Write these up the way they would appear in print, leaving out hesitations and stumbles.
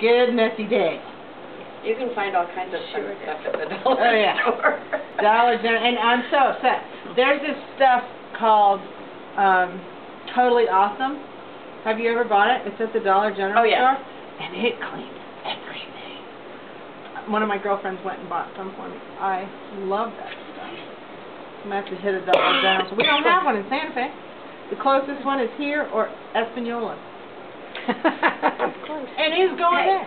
good messy day. You can find all kinds of fun stuff at the Dollar Store. Dollar General, and I'm so upset. There's this stuff called Totally Awesome. Have you ever bought it? It's at the Dollar General store, and it cleans everything. One of my girlfriends went and bought some for me. I love that stuff. I'm going to have to hit a Dollar General. So we don't have one in Santa Fe. The closest one is here or Espanola. Of course. And who's going there?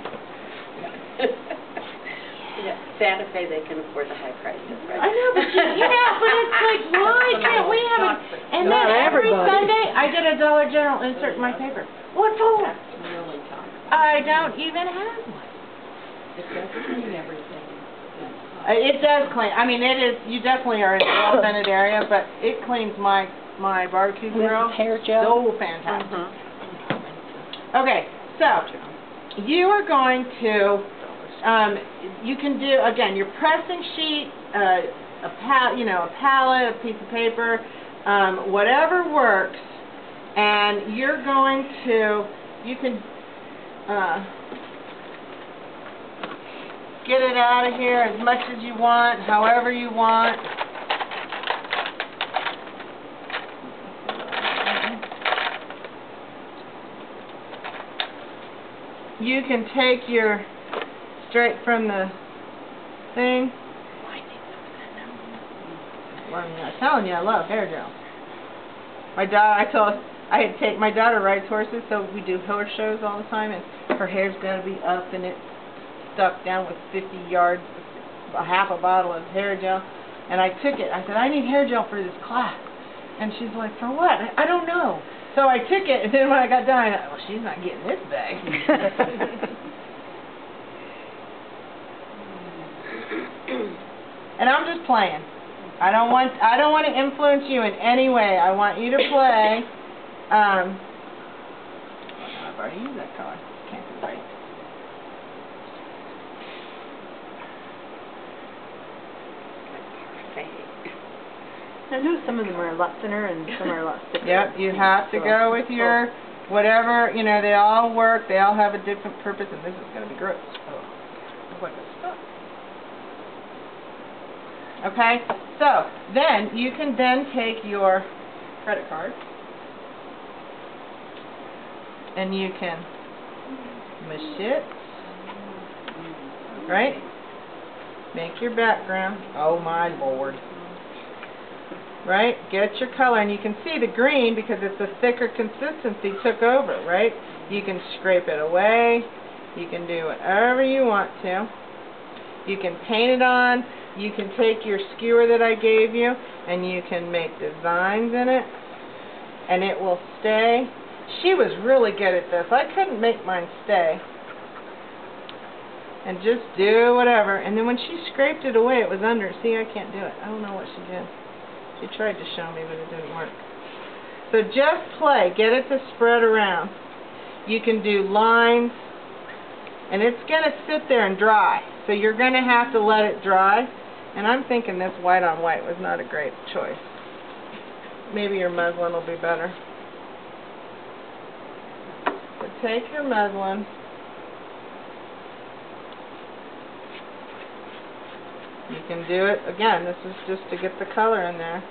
Yeah, Santa Fe, they can afford the high prices, right? I know, but but it's like, why can't we have it? And then every Sunday, I get a Dollar General insert in my paper. What for? That's really toxic. I don't even have one. It doesn't clean everything. It does clean. I mean, it is. You definitely are in a well-vented area, but it cleans my barbecue grill. Hair gel. So fantastic. Okay, so you are going to. You can do, again, your pressing sheet, a palette, a piece of paper, whatever works, and you're going to, you can get it out of here as much as you want, however you want. You can take your straight from the thing. Well, I'm telling you, I love hair gel. My daughter, I had to take my daughter rides horses, so we do horse shows all the time, and her hair's got to be up, and it's stuck down with 50 yards, half a bottle of hair gel. And I took it. I said, I need hair gel for this class. And she's like, for what? I don't know. So I took it, and then when I got done, I thought, well, she's not getting this bag. And I'm just playing. I don't want to influence you in any way. I want you to play. I've already used that color. Can't be right. I know some of them are a lot thinner and some are a lot thicker. Yep, you have to go with your whatever, they all work, they all have a different purpose, and this is going to be gross. Oh, what is stuff? Okay, so then you can then take your credit card and you can mush it, right? Make your background. Oh my Lord. Right? Get your color, and you can see the green because it's a thicker consistency took over, right? You can scrape it away. You can do whatever you want to. You can paint it on. You can take your skewer that I gave you and you can make designs in it, and it will stay. She was really good at this. I couldn't make mine stay. And just do whatever. And then when she scraped it away, it was under. See, I can't do it. I don't know what she did. She tried to show me, but it didn't work. So just play. Get it to spread around. You can do lines, and it's going to sit there and dry. So you're going to have to let it dry. And I'm thinking this white on white was not a great choice. Maybe your muslin will be better. So take your muslin. You can do it, again, this is just to get the color in there.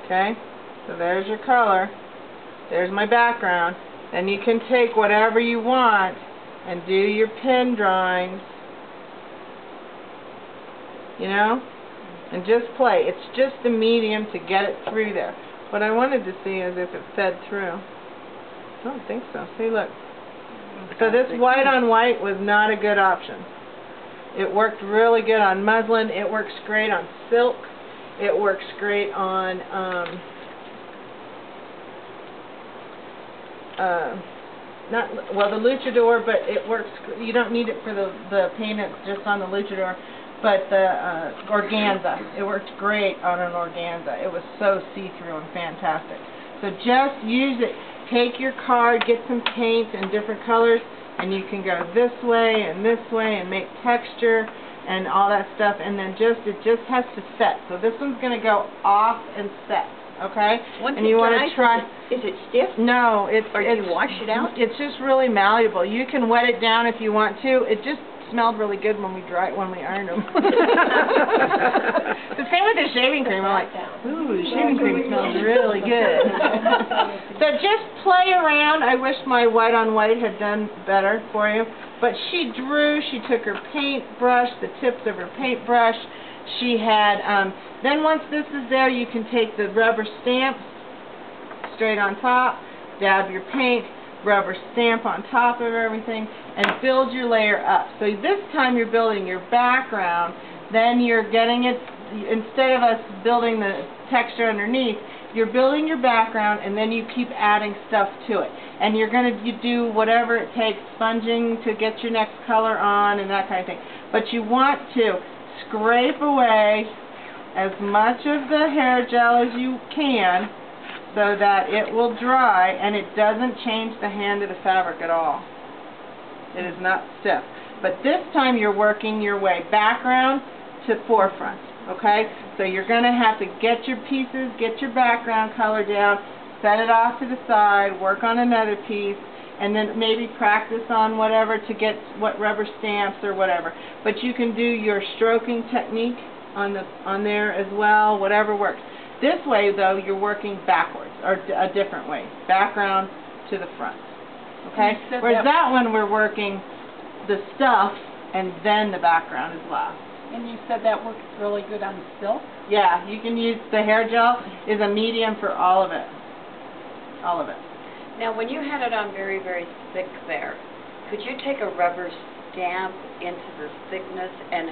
Okay, so there's your color. There's my background. Then you can take whatever you want and do your pen drawings. And just play. It's just the medium to get it through there. What I wanted to see is if it fed through. I don't think so. See, look. So this white on white was not a good option. It worked really good on muslin. It works great on silk. It works great on the luchador, but it works. You don't need it for the paint. It's just on the luchador. But the organza, it worked great on an organza. It was so see-through and fantastic. So just use it. Take your card, get some paint in different colors, and you can go this way and make texture and all that stuff. And then it just has to set. So this one's going to go off and set. okay? Once And it you want dries, to try. is it stiff? No, it's Or do you wash it out? It's just really malleable. You can wet it down if you want to. It just smelled really good when we ironed them. The same with the shaving cream. I'm like, ooh, the shaving cream smells really good. So just play around. I wish my white on white had done better for you. But she drew. She took her paintbrush, the tips of her paintbrush. She had. Then once this is there, you can take the rubber stamp straight on top, dab your paint, rubber stamp on top of everything, and build your layer up. So this time you're building your background, then you're getting it, instead of us building the texture underneath, you're building your background, and then you keep adding stuff to it. And you're going to do whatever it takes, sponging to get your next color on and that kind of thing. But you want to scrape away as much of the hair gel as you can, so that it will dry and it doesn't change the hand of the fabric at all. It is not stiff. But this time you're working your way background to forefront, okay? So you're going to have to get your pieces, get your background color down, set it off to the side, work on another piece, and then maybe practice on whatever to get what rubber stamps or whatever. But you can do your stroking technique on there as well, whatever works. This way, though, you're working backwards, or a different way, background to the front, okay? Whereas that one, we're working the stuff, and then the background is last. And you said that works really good on silk? Yeah, you can use, the hair gel is a medium for all of it. All of it. Now, when you had it on very, very thick there, could you take a rubber stamp into the thickness and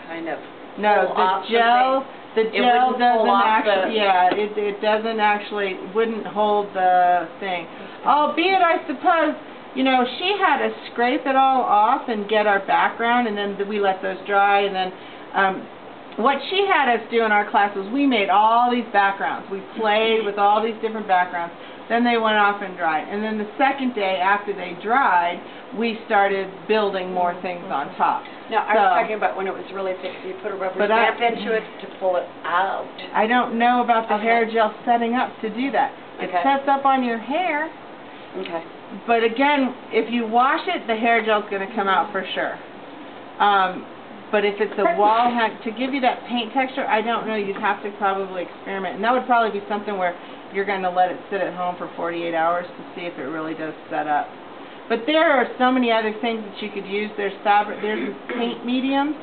kind of No, pull off the gel... The gel doesn't actually, it doesn't actually, wouldn't hold the thing. Albeit, I suppose, you know, she had to scrape it all off and get our background, and then we let those dry, and then what she had us do in our class was we made all these backgrounds. We played with all these different backgrounds. Then they went off and dried. And then the second day after they dried, we started building more things on top. Now, I was talking about when it was really thick, so you put a rubber stamp into it to pull it out. I don't know about the hair gel setting up to do that. It sets up on your hair. Okay. But again, if you wash it, the hair gel's going to come out for sure. But if it's a wall hack, to give you that paint texture, I don't know. You'd have to probably experiment. And that would probably be something where you're going to let it sit at home for 48 hours to see if it really does set up. But there are so many other things that you could use. There's fabric, there's paint mediums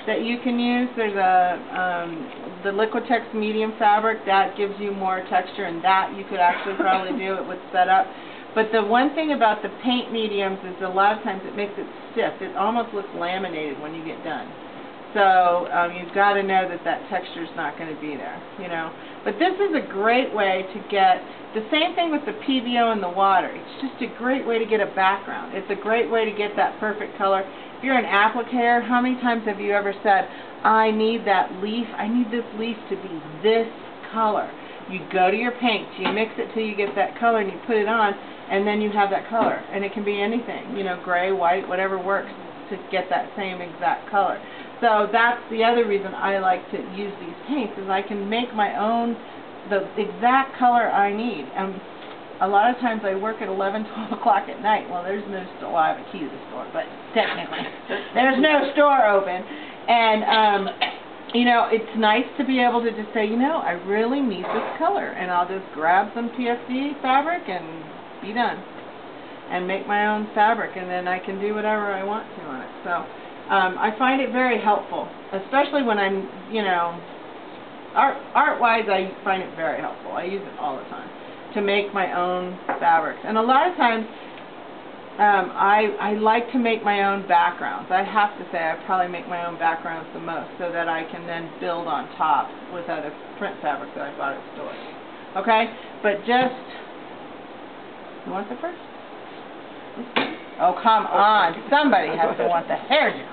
that you can use. There's the Liquitex medium fabric that gives you more texture, and that you could actually probably do it with setup. But the one thing about the paint mediums is a lot of times it makes it stiff. It almost looks laminated when you get done. So you've got to know that that texture's not going to be there, you know. But this is a great way to get, the same thing with the PVO in the water. It's just a great way to get a background. It's a great way to get that perfect color. If you're an applicator, how many times have you ever said, I need that leaf, I need this leaf to be this color. You go to your paints, you mix it till you get that color, and you put it on, and then you have that color. And it can be anything, you know, gray, white, whatever works to get that same exact color. So that's the other reason I like to use these paints, is I can make my own, the exact color I need. And a lot of times I work at 11, 12 o'clock at night. Well, there's no store. Well, I have a key to the store, but technically there's no store open. And, you know, it's nice to be able to just say, you know, I really need this color. And I'll just grab some PFD fabric and be done. And make my own fabric, and then I can do whatever I want to on it. So I find it very helpful, especially when I'm, you know, art-wise, I find it very helpful. I use it all the time to make my own fabrics. And a lot of times, I like to make my own backgrounds. I have to say, I probably make my own backgrounds the most, so that I can then build on top with other print fabrics that I bought at stores. Okay? But just, you want the first? Oh, come on. Somebody has to want the hair gel.